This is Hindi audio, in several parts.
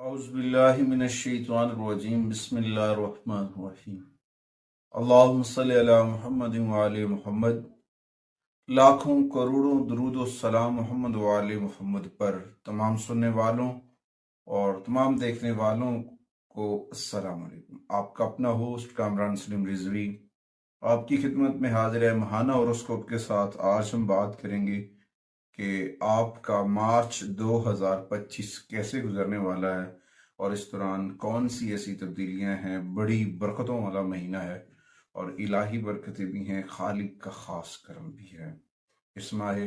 औज़ुबिल्लाहिमिनश्शैतानिर्रजीम बिस्मिल्लाहिर्रहमानिर्रहीम। अल्लाहुम्मा सल्लि अला मुहम्मद व आले मुहम्मद। लाखों करोड़ों दुरूद व सलाम मोहम्मद व आले मुहम्मद पर तमाम सुनने वालों और तमाम देखने वालों को अस्सलाम वालेकुम। आपका अपना होस्ट कामरान सलीम रिजवी आपकी खिदमत में हाजिर है महाना होरोस्कोप के साथ। आज हम बात करेंगे कि आपका मार्च 2025 कैसे गुजरने वाला है और इस दौरान कौन सी ऐसी तब्दीलियां हैं। बड़ी बरकतों वाला महीना है और इलाही बरकतें भी हैं, खालिक का खास करम भी है। इस माह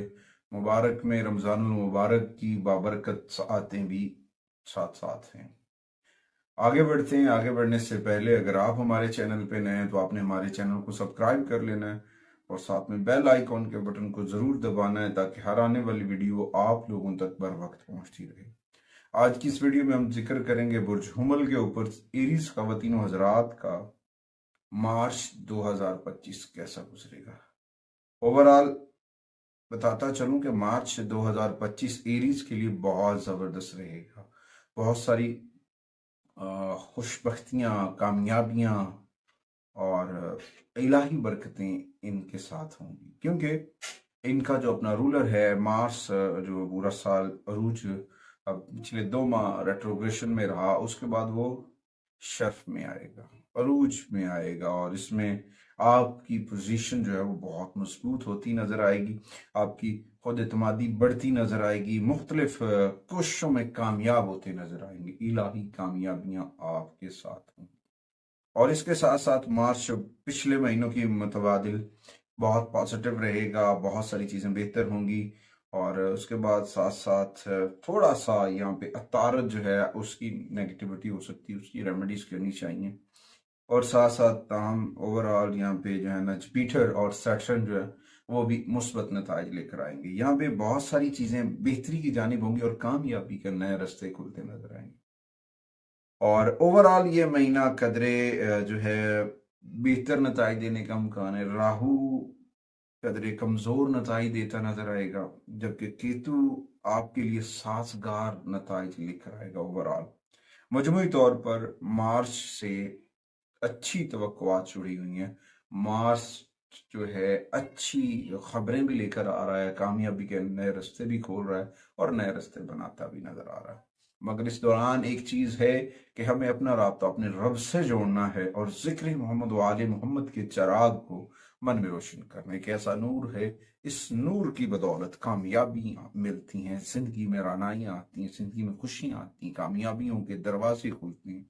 मुबारक में रमज़ानुल मुबारक की बाबरकत सआतें भी साथ साथ हैं। आगे बढ़ते हैं। आगे बढ़ने से पहले अगर आप हमारे चैनल पे नए हैं तो आपने हमारे चैनल को सब्सक्राइब कर लेना है और साथ में बेल आइकॉन के बटन को जरूर दबाना है ताकि हर आने वाली वीडियो आप लोगों तक बर वक्त पहुंचती रहे। आज की इस वीडियो में हम जिक्र करेंगे बुर्ज हुमल के ऊपर एरीज ख़वातीन व हज़रात का मार्च 2025 कैसा गुजरेगा। ओवरऑल बताता चलूं कि मार्च 2025 एरीज के लिए बहुत ज़बरदस्त रहेगा। बहुत सारी खुशबख्तियाँ, कामयाबियाँ और इलाही बरकतें इनके साथ होंगी, क्योंकि इनका जो अपना रूलर है मार्स, जो पूरा साल अरूज अब पिछले 2 माह रेट्रोग्रेशन में रहा, उसके बाद वो शर्फ में आएगा, अरूज में आएगा और इसमें आपकी पोजीशन जो है वो बहुत मजबूत होती नजर आएगी। आपकी खुद एतमादी बढ़ती नजर आएगी। मुख्तलिफ कोशिशों में कामयाब होते नजर आएंगे। इलाही कामयाबियां आपके साथ होंगी और इसके साथ साथ मार्च पिछले महीनों की मुतबादिल बहुत पॉजिटिव रहेगा। बहुत सारी चीज़ें बेहतर होंगी और उसके बाद साथ साथ थोड़ा सा यहाँ पे अतारत जो है उसकी नेगेटिविटी हो सकती है, उसकी रेमेडीज करनी चाहिए। और साथ साथ ताहम ओवरऑल यहाँ पे जो है ना जुपिटर और सैटर्न जो है वो भी मुस्बत नताइज लेकर आएंगे। यहाँ पे बहुत सारी चीज़ें बेहतरी की जानिब होंगी और कामयाबी के नए रास्ते खुलते नजर आएंगे। और ओवरऑल ये महीना कदरे जो है बेहतर नताइज देने का इम्कान है। राहु कदरे कमजोर नताइज देता नजर आएगा, जबकि केतु आपके लिए साजगार नताइज लेकर आएगा। ओवरऑल मजमूई तौर पर मार्च से अच्छी तवक्कुआत जुड़ी हुई हैं। मार्च जो है अच्छी खबरें भी लेकर आ रहा है, कामयाबी के नए रास्ते भी खोल रहा है और नए रास्ते बनाता भी नजर आ रहा है। मगर इस दौरान एक चीज है कि हमें अपना राब्ता अपने रब से जोड़ना है और जिक्र मोहम्मद व आले मोहम्मद के चिराग को मन में रोशन करना। एक ऐसा नूर है, इस नूर की बदौलत कामयाबी मिलती हैं, जिंदगी में रानाइयाँ आती हैं, जिंदगी में खुशियाँ आती हैं, कामयाबियों के दरवाजे खुलते हैं,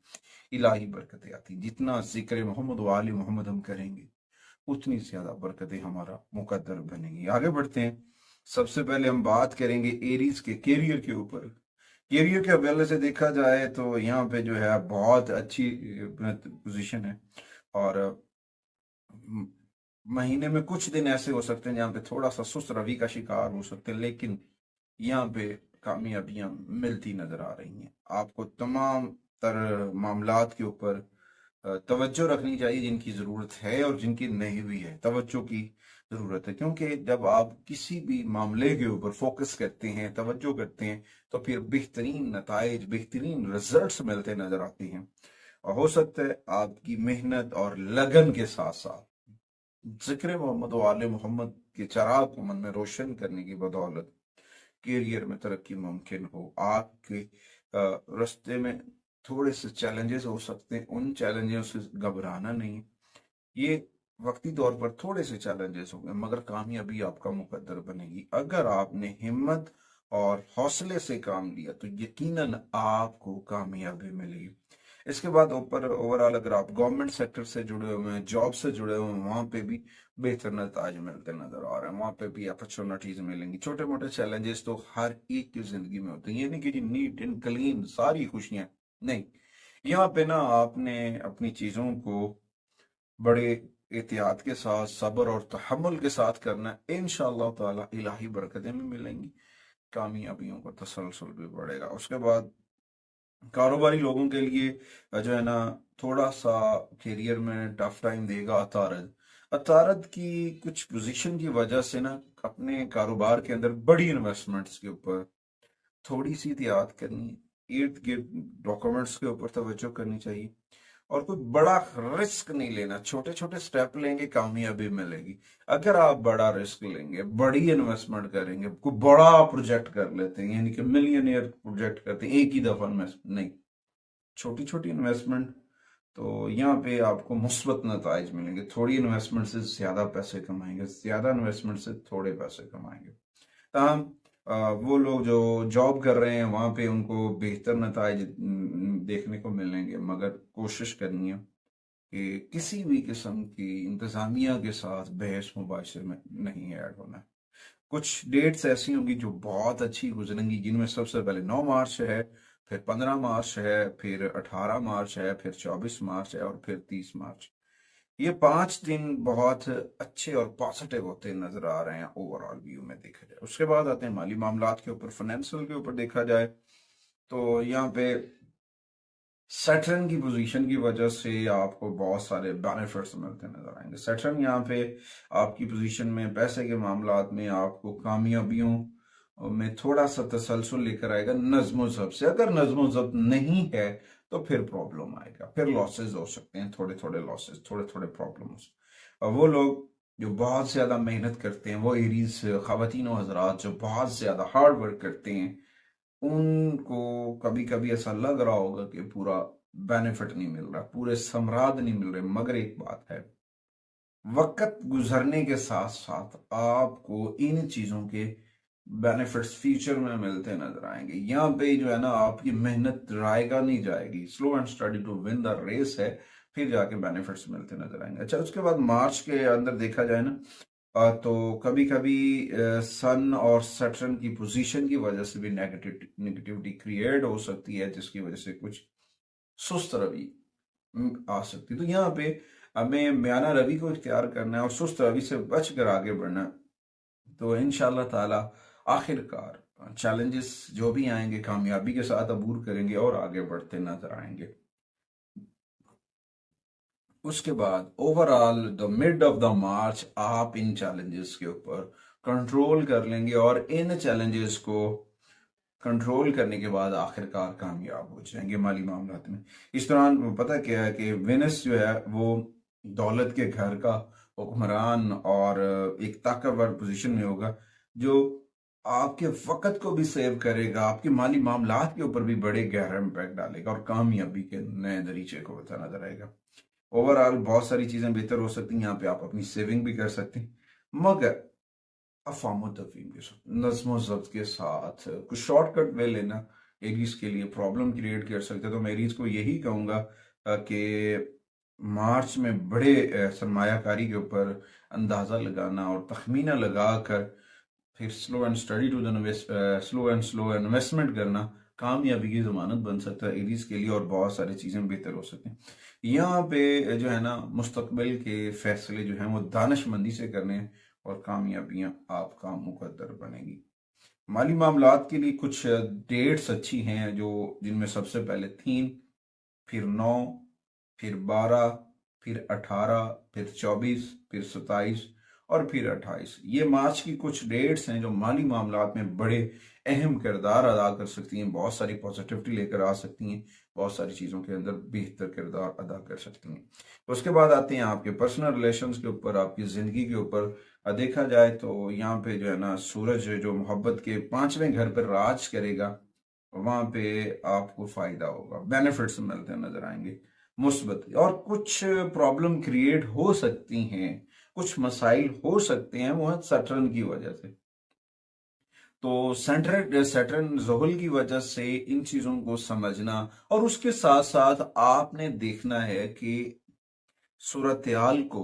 इलाही बरकतें आती हैं। जितना जिक्र मोहम्मद व आले मोहम्मद हम करेंगे उतनी ज्यादा बरकतें हमारा मुकद्दर बनेंगी। आगे बढ़ते हैं। सबसे पहले हम बात करेंगे एरीज के कैरियर के ऊपर। कैरियर के हवाले से देखा जाए तो यहाँ पे जो है बहुत अच्छी पोजीशन है और महीने में कुछ दिन ऐसे हो सकते हैं जहाँ पे थोड़ा सा सुस्त रवि का शिकार हो सकते हैं, लेकिन यहाँ पे कामयाबियां मिलती नजर आ रही हैं। आपको तमाम तर मामलात के ऊपर तवज्जो रखनी चाहिए जिनकी ज़रूरत है और जिनकी नहीं भी है। तवज्जो की ज़रूरत है, क्योंकि जब आप किसी भी मामले के ऊपर फोकस करते हैं, तवज्जो करते हैं, तो फिर बेहतरीन नताइज, बेहतरीन रिजल्ट्स मिलते नजर आते हैं। और हो सकता है आपकी मेहनत और लगन के साथ साथ जिक्र मोहम्मद वाले मोहम्मद के चराग को मन में रोशन करने की बदौलत कैरियर में तरक्की मुमकिन हो। आपके रास्ते में थोड़े से चैलेंजेस हो सकते हैं, उन चैलेंजेस से घबराना नहीं। ये वक्ती तौर पर थोड़े से चैलेंजेस होंगे मगर कामयाबी आपका मुकद्दर बनेगी। अगर आपने हिम्मत और हौसले से काम लिया तो यकीनन आपको कामयाबी मिलेगी। इसके बाद ऊपर ओवरऑल अगर आप गवर्नमेंट सेक्टर से जुड़े हुए हैं, जॉब से जुड़े हुए हैं, वहां पे भी बेहतर नताज मिलते नजर आ रहे हैं, वहां पे भी अपॉर्चुनिटीज मिलेंगी। छोटे मोटे चैलेंजेस तो हर एक की जिंदगी में होते हैं, ये नहीं कि जी नीट एंड क्लीन सारी खुशियां, नहीं। यहाँ पे ना आपने अपनी चीजों को बड़े एहतियात के साथ, सब्र और तहम्मुल के साथ करना है। इंशाअल्लाह ताला इलाही बरकतें भी मिलेंगी, कामयाबियों का तसलसल भी बढ़ेगा। उसके बाद कारोबारी लोगों के लिए जो है ना थोड़ा सा करियर में टफ टाइम देगा अतारद। अतारद की कुछ पोजीशन की वजह से ना अपने कारोबार के अंदर बड़ी इन्वेस्टमेंट्स के ऊपर थोड़ी सी एहतियात करनी है। इर्द गिर्द डॉक्यूमेंट्स के ऊपर तवज्जो करनी चाहिए और कोई बड़ा रिस्क नहीं लेना। छोटे छोटे स्टेप लेंगे, कामयाबी मिलेगी। अगर आप बड़ा रिस्क लेंगे, बड़ी इन्वेस्टमेंट करेंगे, कोई बड़ा प्रोजेक्ट कर लेते हैं, यानी कि मिलियनियर प्रोजेक्ट करते हैं एक ही दफा इन्वेस्टमेंट, नहीं, छोटी छोटी इन्वेस्टमेंट, तो यहाँ पे आपको मुस्बत नताइज मिलेंगे। थोड़ी इन्वेस्टमेंट से ज्यादा पैसे कमाएंगे, ज्यादा इन्वेस्टमेंट से थोड़े पैसे कमाएंगे। तमाम वो लोग जो जॉब कर रहे हैं वहां पे उनको बेहतर नताइज देखने को मिलेंगे, मगर कोशिश करनी है कि किसी भी किस्म की इंतजामिया के साथ बहस मुबाशरे में नहीं ऐड होना है। कुछ डेट्स ऐसी होंगी जो बहुत अच्छी गुजरेंगी, जिनमें सबसे पहले 9 मार्च है, फिर 15 मार्च है, फिर 18 मार्च है, फिर 24 मार्च है और फिर 30 मार्च। ये 5 दिन बहुत अच्छे और पॉजिटिव होते नजर आ रहे हैं ओवरऑल व्यू में देखा जाए। उसके बाद आते हैं माली मामलात के ऊपर, फाइनेंशियल के ऊपर देखा जाए तो यहाँ पे सैटर्न की पोजीशन की वजह से आपको बहुत सारे बेनिफिट्स मिलते नजर आएंगे। सैटर्न यहाँ पे आपकी पोजीशन में पैसे के मामलात में आपको कामयाबियों में थोड़ा सा तसलसल लेकर आएगा नज्म ज़ब्त से। अगर नज्म ज़ब्त नहीं है तो फिर प्रॉब्लम आएगा, फिर लॉसेज हो सकते हैं, थोड़े थोड़े लॉसेज, थोड़े थोड़े प्रॉब्लम्स। और वो लोग जो बहुत ज्यादा मेहनत करते हैं, वो एरीज खवातीन और हजरात जो बहुत ज्यादा हार्ड वर्क करते हैं, उनको कभी कभी ऐसा लग रहा होगा कि पूरा बेनिफिट नहीं मिल रहा, पूरे समराद नहीं मिल रहे, मगर एक बात है, वक्त गुजरने के साथ साथ आपको इन चीजों के बेनिफिट्स फ्यूचर में मिलते नजर आएंगे। यहाँ पे जो है ना, आपकी मेहनत रायगा नहीं जाएगी, slow and steady to win the race है, फिर जाके बेनिफिट्स मिलते नजर आएंगे। अच्छा, उसके बाद मार्च के अंदर देखा जाए ना, तो कभी कभी सन और सैटर्न की पोजीशन की वजह से भी नेगेटिविटी क्रिएट हो सकती है, जिसकी वजह से कुछ सुस्त रवि आ सकती है। तो यहाँ पे हमें म्याना रवि को इख्तियार करना है और सुस्त रवि से बच कर आगे बढ़ना है। तो इंशाल्लाह ताला आखिरकार चैलेंजेस जो भी आएंगे कामयाबी के साथ अबूर करेंगे और आगे बढ़ते नजर आएंगे। उसके बाद overall the mid of the March आप इन चैलेंजेस के ऊपर कंट्रोल कर लेंगे और इन चैलेंजेस को कंट्रोल करने के बाद आखिरकार कामयाब हो जाएंगे माली मामलात में। इस दौरान पता क्या है कि वेनस जो है वो दौलत के घर का हुक्मरान और एक ताकतवर पोजीशन में होगा, जो आपके वक्त को भी सेव करेगा, आपके माली मामलात के ऊपर भी बड़े गहरा इम्पैक्ट डालेगा और कामयाबी के नए दरीचे को बता नजर आएगा। ओवरऑल बहुत सारी चीजें बेहतर हो सकती हैं, यहाँ पे आप अपनी सेविंग भी कर सकते हैं, मगर अफाम तफहीम के साथ, नज्म ज़ब्त के साथ कुछ शॉर्टकट वे लेना एरीज के लिए प्रॉब्लम क्रिएट कर सकते हैं। तो मैं एरीज को यही कहूंगा कि मार्च में बड़े सरमायाकारी के ऊपर अंदाजा लगाना और तखमीना लगाकर फिर slow and steady to the slow investment करना कामयाबी की जमानत बन सकता है एरीज के लिए, और बहुत सारी चीजें बेहतर हो सकती हैं। यहाँ पे जो है ना, मुस्तकबिल के फैसले जो हैं वो दानिशमंदी से करने हैं और कामयाबियां आपका मुकद्दर बनेगी। माली मामलात के लिए कुछ डेट्स अच्छी हैं, जो जिनमें सबसे पहले 3, फिर 9, फिर 12, फिर 18, फिर 24, फिर 27 और फिर 28। ये मार्च की कुछ डेट्स हैं जो माली मामलात में बड़े अहम किरदार अदा कर सकती हैं, बहुत सारी पॉजिटिविटी लेकर आ सकती हैं, बहुत सारी चीज़ों के अंदर बेहतर किरदार अदा कर सकती हैं। उसके बाद आते हैं आपके पर्सनल रिलेशंस के ऊपर, आपकी ज़िंदगी के ऊपर। देखा जाए तो यहाँ पे जो है ना, सूरज जो मोहब्बत के 5वें घर पर राज करेगा, वहां पे आपको फायदा होगा, बेनिफिट्स मिलते नजर आएंगे मुस्बत, और कुछ प्रॉब्लम क्रिएट हो सकती हैं, कुछ मसाइल हो सकते हैं, वो सैटर्न की वजह से। तो सैटर्न ज़ोहल की वजह से इन चीजों को समझना, और उसके साथ साथ आपने देखना है कि सूरत हाल को,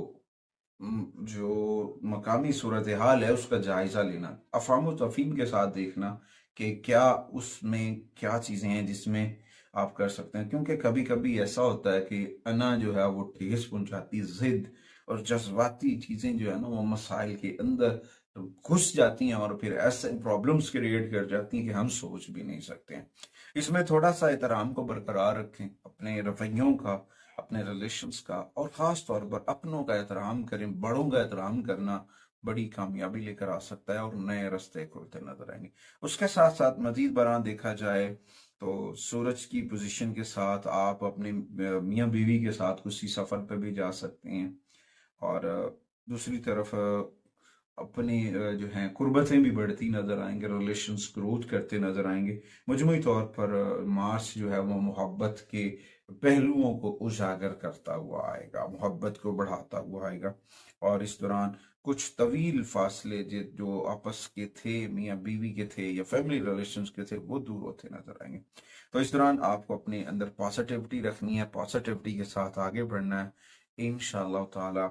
जो मकामी सूरत हाल है उसका जायजा लेना, अफाम तफहीम के साथ देखना कि क्या उसमें क्या चीजें हैं जिसमें आप कर सकते हैं। क्योंकि कभी कभी ऐसा होता है कि अना जो है वो ठेस पहुंचाती, जिद और जज्बाती चीजें जो है ना वो मसाइल के अंदर घुस जाती हैं और फिर ऐसे प्रॉब्लम्स क्रिएट कर जाती हैं कि हम सोच भी नहीं सकते हैं। इसमें थोड़ा सा एहतराम को बरकरार रखें, अपने रवैयों का, अपने रिलेशंस का, और ख़ास तौर पर अपनों का एहतराम करें। बड़ों का एहतराम करना बड़ी कामयाबी लेकर आ सकता है और नए रास्ते खुलते नजर आएंगे। उसके साथ साथ मजीद बरां देखा जाए तो सूरज की पोजीशन के साथ आप अपने मियाँ बीवी के साथ किसी सफर पे भी जा सकते हैं। और दूसरी तरफ अपनी जो है कुर्बतें भी बढ़ती नजर आएंगे, रिलेशंस ग्रोथ करते नजर आएंगे। मजमूई तौर पर मार्च जो है वो मोहब्बत के पहलुओं को उजागर करता हुआ आएगा, मोहब्बत को बढ़ाता हुआ आएगा। और इस दौरान कुछ तवील फासले जो आपस के थे, मियाँ बीवी के थे या फैमिली रिलेशंस के थे, वो दूर होते नजर आएंगे। तो इस दौरान आपको अपने अंदर पॉजिटिविटी रखनी है, पॉजिटिविटी के साथ आगे बढ़ना है। इंशाअल्लाह ताला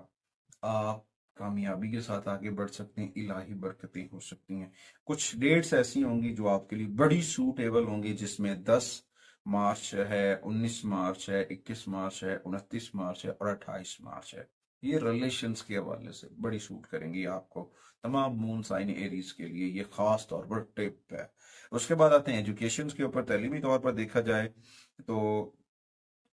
आप कामयाबी के साथ आगे बढ़ सकते हैं, इलाही बरकतें हो सकती हैं। कुछ डेट्स ऐसी होंगी जो आपके लिए बड़ी सूटेबल होंगी, जिसमें 10 मार्च है, 19 मार्च है, 21 मार्च है, 29 मार्च है और 28 मार्च है। ये रिलेशंस के हवाले से बड़ी सूट करेंगी आपको। तमाम मून साइन एरीज के लिए ये खास तौर पर टिप है। उसके बाद आते हैं एजुकेशन के ऊपर। तालीमी तौर पर देखा जाए तो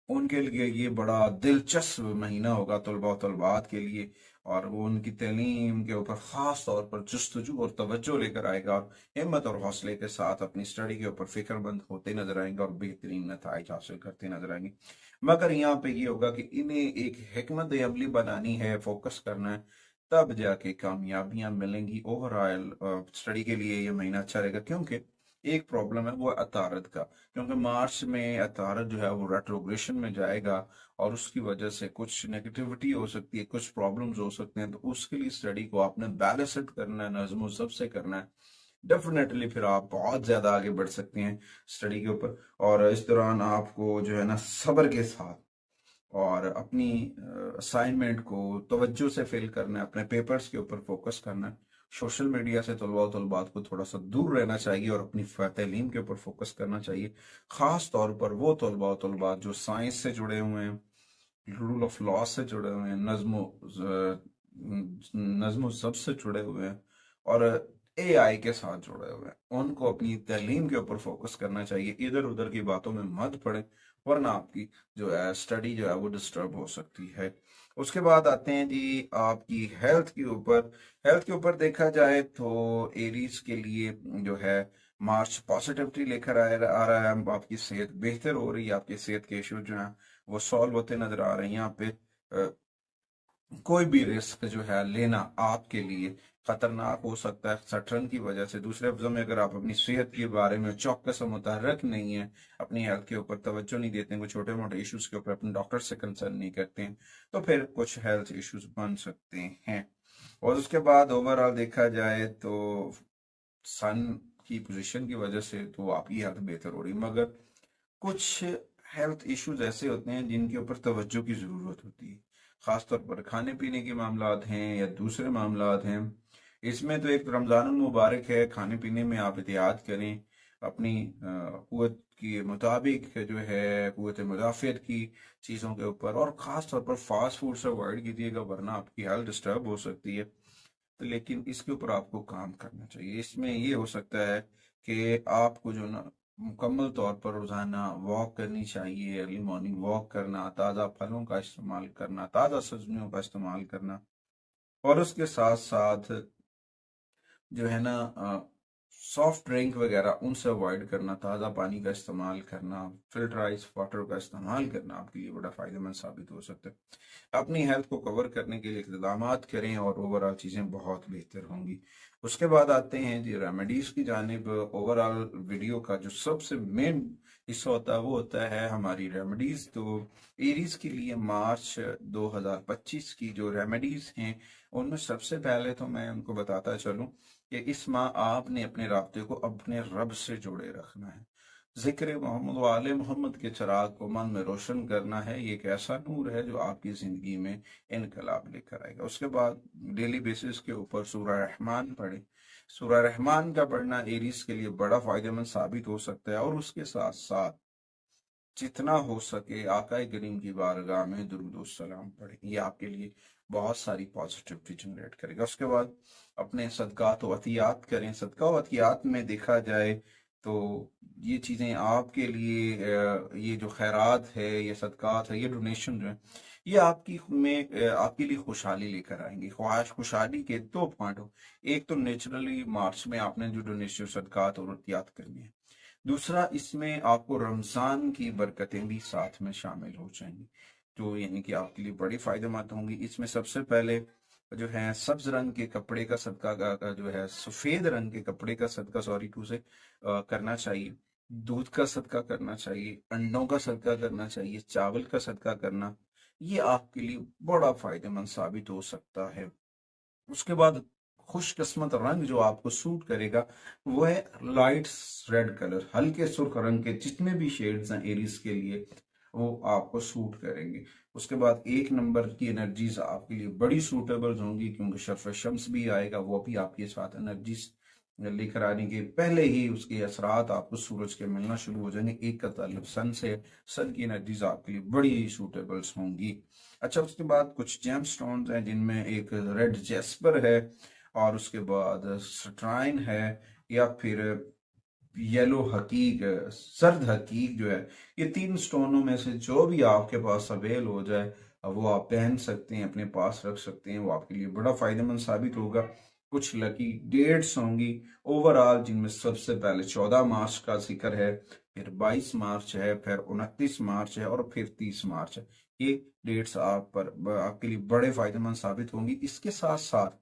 उनके लिए ये बड़ा दिलचस्प महीना होगा, तलबा और तलबात के लिए। और वो उनकी तालीम के ऊपर ख़ास तौर पर जुस्तजू और तवज्जो लेकर आएगा, और हिम्मत और हौसले के साथ अपनी स्टडी के ऊपर फिक्रमंद होते नजर आएंगे और बेहतरीन नताइज हासिल करते नजर आएंगे। मगर यहाँ पे ये होगा कि इन्हें एक हिकमत अमली बनानी है, फोकस करना है, तब जाके कामयाबियां मिलेंगी। ओवरऑल स्टडी के लिए ये महीना अच्छा रहेगा, क्योंकि एक प्रॉब्लम है वो अतारद का, क्योंकि मार्च में अतारद जो है वो रेट्रोग्रेशन में जाएगा और उसकी वजह से कुछ नेगेटिविटी हो सकती है, कुछ प्रॉब्लम्स हो सकते हैं। तो उसके लिए स्टडी को आपने बैलेंस्ड करना है, नज़्म सबसे करना है। डेफिनेटली फिर आप बहुत ज्यादा आगे बढ़ सकते हैं स्टडी के ऊपर। और इस दौरान आपको जो है ना सब्र के साथ और अपनी असाइनमेंट को तवज्जो से फिल करना है, अपने पेपर्स के ऊपर फोकस करना है। सोशल मीडिया से तलबा और तलबात को थोड़ा सा दूर रहना चाहिए और अपनी तालीम के ऊपर फोकस करना चाहिए। ख़ास तौर पर वो तलबा और तलबात जो साइंस से जुड़े हुए हैं, रूल ऑफ लॉ से जुड़े हुए हैं, नज्म ज़ब्त से जुड़े हुए हैं और एआई के साथ जुड़े हुए हैं, उनको अपनी तालीम के ऊपर फोकस करना चाहिए। इधर उधर की बातों में मत पड़े, वरना आपकी जो है स्टडी जो है वो डिस्टर्ब हो सकती है। उसके बाद आते हैं जी आपकी हेल्थ के ऊपर। हेल्थ के ऊपर देखा जाए तो एरीज के लिए जो है मार्च पॉजिटिविटी लेकर आ रहा है। आपकी सेहत बेहतर हो रही है, आपकी सेहत के इश्यूज जो है वो सॉल्व होते नजर आ रहे हैं। यहाँ पे कोई भी रिस्क जो है लेना आपके लिए खतरनाक हो सकता है सटरन की वजह से। दूसरे लफ्जों में, अगर आप अपनी सेहत के बारे में चौकस मुतहरक नहीं है, अपनी हेल्थ के ऊपर तवज्जो नहीं देते हैं, कुछ छोटे मोटे इश्यूज के ऊपर अपने डॉक्टर से कंसर्न नहीं करते हैं, तो फिर कुछ हेल्थ इश्यूज बन सकते हैं। और उसके बाद ओवरऑल देखा जाए तो सन की पोजीशन की वजह से तो आपकी हेल्थ बेहतर हो रही, मगर कुछ हेल्थ इश्यूज ऐसे होते हैं जिनके ऊपर तवज्जो की ज़रूरत होती है। ख़ासतौर पर खाने पीने के मामलात हैं या दूसरे मामलात हैं। इसमें तो एक रमज़ान मुबारक है, खाने पीने में आप एहतियात करें, अपनी क़ुव्वत के मुताबिक जो है क़ुव्वत मुदाफ़ियत की चीज़ों के ऊपर, और ख़ास तौर पर फास्ट फूड से अवॉइड कीजिएगा, वरना आपकी हेल्थ डिस्टर्ब हो सकती है। तो लेकिन इसके ऊपर आपको काम करना चाहिए। इसमें ये हो सकता है कि आपको जो ना मुकम्मल तौर पर रोजाना वॉक करनी चाहिए, अर्ली मॉर्निंग वॉक करना, ताज़ा फलों का इस्तेमाल करना, ताज़ा सब्जियों का इस्तेमाल करना, और उसके साथ साथ जो है ना सॉफ्ट ड्रिंक वगैरह उनसे अवॉइड करना, ताज़ा पानी का इस्तेमाल करना, फिल्टराइज वाटर का इस्तेमाल करना आपके लिए बड़ा फ़ायदेमंद साबित हो सकता है। अपनी हेल्थ को कवर करने के लिए इक़दाम करें और ओवरऑल चीज़ें बहुत बेहतर होंगी। उसके बाद आते हैं जी रेमेडीज़ की जानिब। ओवरऑल वीडियो का जो सबसे मेन हिस्सा होता है वो होता है हमारी रेमेडीज़। तो एरीज के लिए मार्च 2025 की जो रेमेडीज़ हैं, उनमें सबसे पहले तो मैं उनको बताता चलूँ कि इस माह आपने अपने राब्ते को अपने रब से जोड़े रखना है। जिक्र मोहम्मद व आले मोहम्मद के चिराग को मन में रोशन करना है। ये एक ऐसा नूर है जो आपकी जिंदगी में इनकलाब लेकर आएगा। उसके बाद डेली बेसिस के ऊपर सूरह रहमान पढ़े। सूरह रहमान का पढ़ना एरीज के लिए बड़ा फायदेमंद साबित हो सकता है। और उसके साथ साथ जितना हो सके आकाए करीम की बारगाह में दुरूद सलाम पढ़े, ये आपके लिए बहुत सारी पॉजिटिविटी जनरेट करेगा। उसके बाद अपने सदकात व अतियात करें। सदका व अतियात में देखा जाए तो ये चीज़ें आपके लिए ये जो खैरात है, ये सदकात है, ये डोनेशन जो है, ये आपके लिए खुशहाली लेकर आएंगे। खुशहाली के दो पॉइंट हो, एक तो नेचुरली मार्च में आपने जो डोनेशन सदकात और अतियात करनी है, दूसरा, इसमें आपको रमज़ान की बरकतें भी साथ में शामिल हो जाएंगी, जो यानी कि आपके लिए बड़ी फ़ायदेमंद होंगी। इसमें सबसे पहले जो है सब्ज़ रंग के कपड़े का सदका का जो है सफ़ेद रंग के कपड़े का सदका, सॉरी टू से, करना चाहिए। दूध का सदका करना चाहिए, अंडों का सदका करना चाहिए, चावल का सदका करना, ये आपके लिए बड़ा फ़ायदेमंद साबित हो सकता है। उसके बाद खुशकिस्मत रंग जो आपको सूट करेगा वो है लाइट रेड कलर, हल्के सुर्ख रंग के जितने भी शेड्स हैं एरीज के लिए वो आपको सूट करेंगे। उसके बाद 1 नंबर की एनर्जीज आपके लिए बड़ी सूटेबल होंगी, क्योंकि शर्फ शम्स भी आएगा, वो भी आपके साथ एनर्जीज लेकर आने के पहले ही उसके असरात आपको सूरज के मिलना शुरू हो जाएंगे। एक का ताल्लुक सन से, सन की एनर्जीज आपके लिए बड़ी सूटेबल्स होंगी। अच्छा, उसके बाद कुछ जेम स्टोन्स हैं जिनमें एक रेड जेस्पर है, और उसके बाद स्ट्राइन है, या फिर येलो हकीक, सर्द हकीक जो है। ये 3 स्टोनों में से जो भी आपके पास अवेल हो जाए वो आप पहन सकते हैं, अपने पास रख सकते हैं, वो आपके लिए बड़ा फायदेमंद साबित होगा। कुछ लकी डेट्स होंगी ओवरऑल, जिनमें सबसे पहले 14 मार्च का जिक्र है, फिर 22 मार्च है, फिर 29 मार्च है, और फिर 30 मार्च है। ये डेट्स आपके लिए बड़े फायदेमंद साबित होंगी। इसके साथ साथ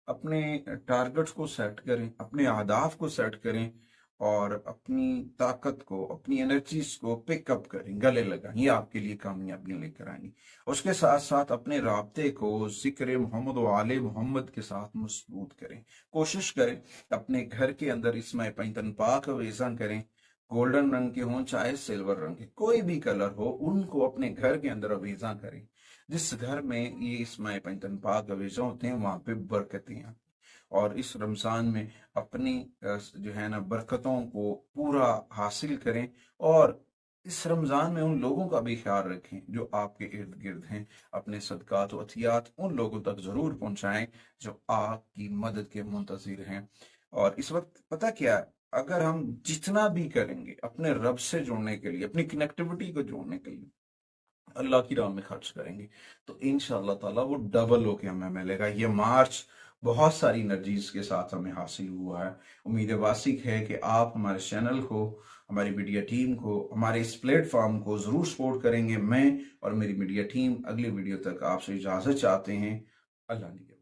अपने टारगेट्स को सेट करें, अपने अहदाफ को सेट करें, और अपनी ताकत को, अपनी एनर्जीज को पिकअप करें, गले लगाएं, ये आपके लिए कामयाबियां लेकर आएंगी। उसके साथ साथ अपने राब्ते को जिक्र मोहम्मद व आले मोहम्मद के साथ मजबूत करें। कोशिश करें अपने घर के अंदर इसमें पैंतन पाक वेज़ा करें, गोल्डन रंग के हों चाहे सिल्वर रंग के, कोई भी कलर हो, उनको अपने घर के अंदर अवेजा करें। जिस घर में ये इस्माइल पैंतन पाक अवेजा होते हैं वहां पे बरकतें आती। और इस रमजान में अपनी जो है ना बरकतों को पूरा हासिल करें, और इस रमजान में उन लोगों का भी ख्याल रखें जो आपके इर्द गिर्द हैं। अपने सदकात व अतियात उन लोगों तक जरूर पहुंचाएं जो आपकी मदद के मुंतजिर हैं। और इस वक्त पता क्या है, अगर हम जितना भी करेंगे अपने रब से जुड़ने के लिए, अपनी कनेक्टिविटी को जोड़ने के लिए, अल्लाह की राह में खर्च करेंगे, तो इंशाअल्लाह ताला वो डबल होके हमें मिलेगा। ये मार्च बहुत सारी एनर्जीज के साथ हमें हासिल हुआ है। उम्मीद वासिक है कि आप हमारे चैनल को, हमारी मीडिया टीम को, हमारे इस प्लेटफॉर्म को जरूर सपोर्ट करेंगे। मैं और मेरी मीडिया टीम अगली वीडियो तक आपसे इजाजत चाहते हैं। अल्लाह ने